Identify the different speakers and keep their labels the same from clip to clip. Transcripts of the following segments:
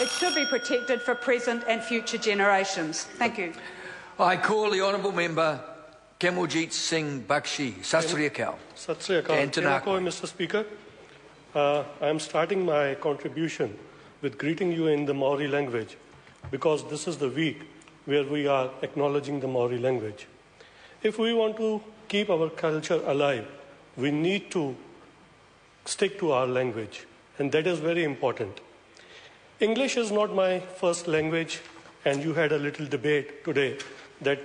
Speaker 1: It should be protected for present and future generations. Thank you.
Speaker 2: I call the Honourable Member Kamaljeet Singh Bakshi. Sat Sri Akal.
Speaker 3: Sat Sri Akal. Mr. Speaker. I am starting my contribution with greeting you in the Maori language because this is the week where we are acknowledging the Maori language. If we want to keep our culture alive, we need to stick to our language, and that is very important. English is not my first language, and you had a little debate today that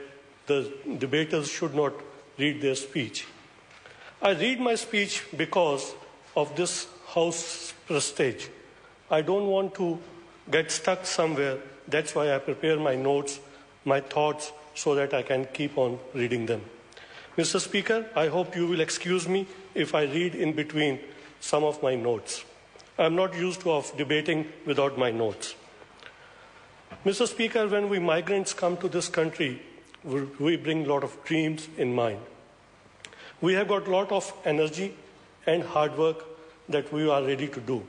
Speaker 3: the debaters should not read their speech. I read my speech because of this House prestige. I don't want to get stuck somewhere. That's why I prepare my notes, my thoughts, so that I can keep on reading them. Mr. Speaker, I hope you will excuse me if I read in between some of my notes. I'm not used to debating without my notes. Mr. Speaker, when we migrants come to this country, we bring a lot of dreams in mind. We have got a lot of energy and hard work that we are ready to do.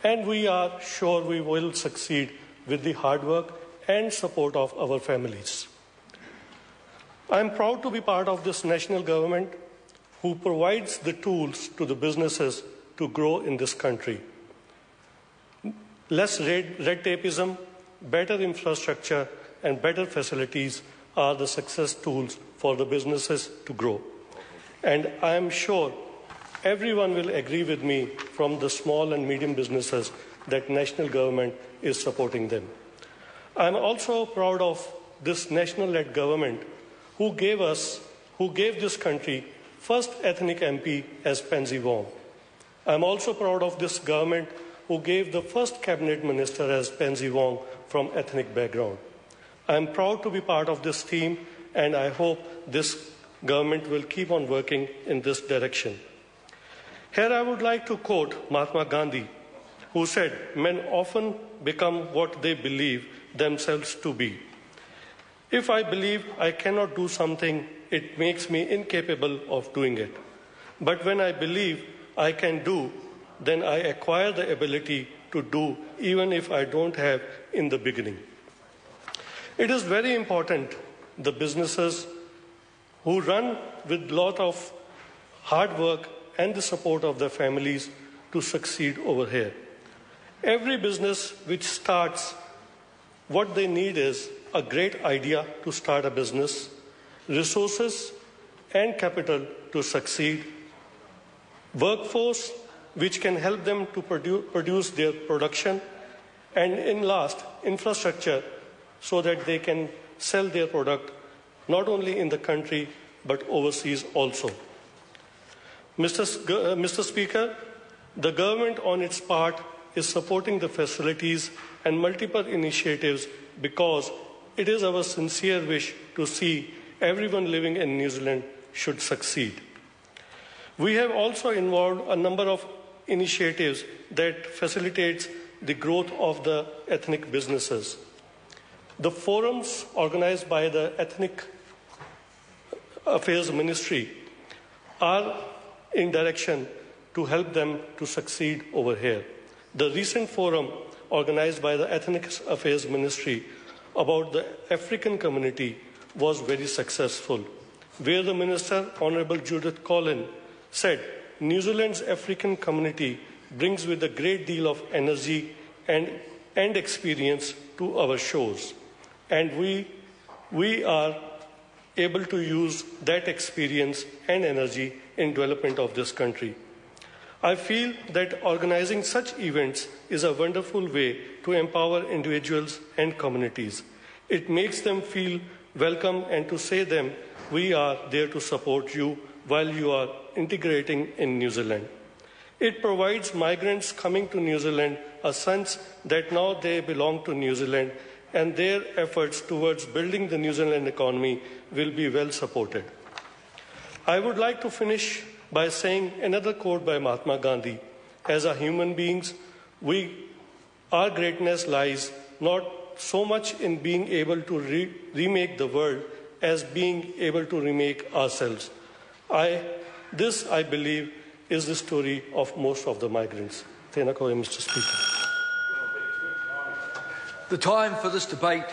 Speaker 3: And we are sure we will succeed with the hard work and support of our families. I am proud to be part of this national government who provides the tools to the businesses to grow in this country. Less red tapeism, better infrastructure, and better facilities are the success tools for the businesses to grow. And I am sure everyone will agree with me from the small and medium businesses that national government is supporting them. I am also proud of this national-led government who gave this country first ethnic MP as Pansy Wong. I am also proud of this government who gave the first cabinet minister as Pansy Wong from ethnic background. I am proud to be part of this team, and I hope this government will keep on working in this direction. Here I would like to quote Mahatma Gandhi, who said, "Men often become what they believe themselves to be. If I believe I cannot do something, it makes me incapable of doing it. But when I believe I can do, then I acquire the ability to do even if I don't have in the beginning." It is very important the businesses who run with a lot of hard work and the support of their families to succeed over here. Every business which starts, what they need is a great idea to start a business, resources and capital to succeed, workforce which can help them to produce their production, and in last, infrastructure so that they can sell their product not only in the country but overseas also. Mr. Speaker, the government on its part is supporting the facilities and multiple initiatives because it is our sincere wish to see everyone living in New Zealand should succeed. We have also involved a number of initiatives that facilitates the growth of the ethnic businesses. The forums organized by the Ethnic Affairs Ministry are in direction to help them to succeed over here. The recent forum organized by the Ethnic Affairs Ministry about the African community was very successful, where the Minister, Honourable Judith Collin, said New Zealand's African community brings with a great deal of energy and experience to our shores. And we are able to use that experience and energy in development of this country. I feel that organizing such events is a wonderful way to empower individuals and communities. It makes them feel welcome and to say them, we are there to support you while you are integrating in New Zealand. It provides migrants coming to New Zealand a sense that now they belong to New Zealand and their efforts towards building the New Zealand economy will be well supported. I would like to finish by saying another quote by Mahatma Gandhi. As a human beings, our greatness lies not so much in being able to remake the world as being able to remake ourselves. This, I believe, is the story of most of the migrants. Tēnā koe, Mr. Speaker.
Speaker 2: The time for this debate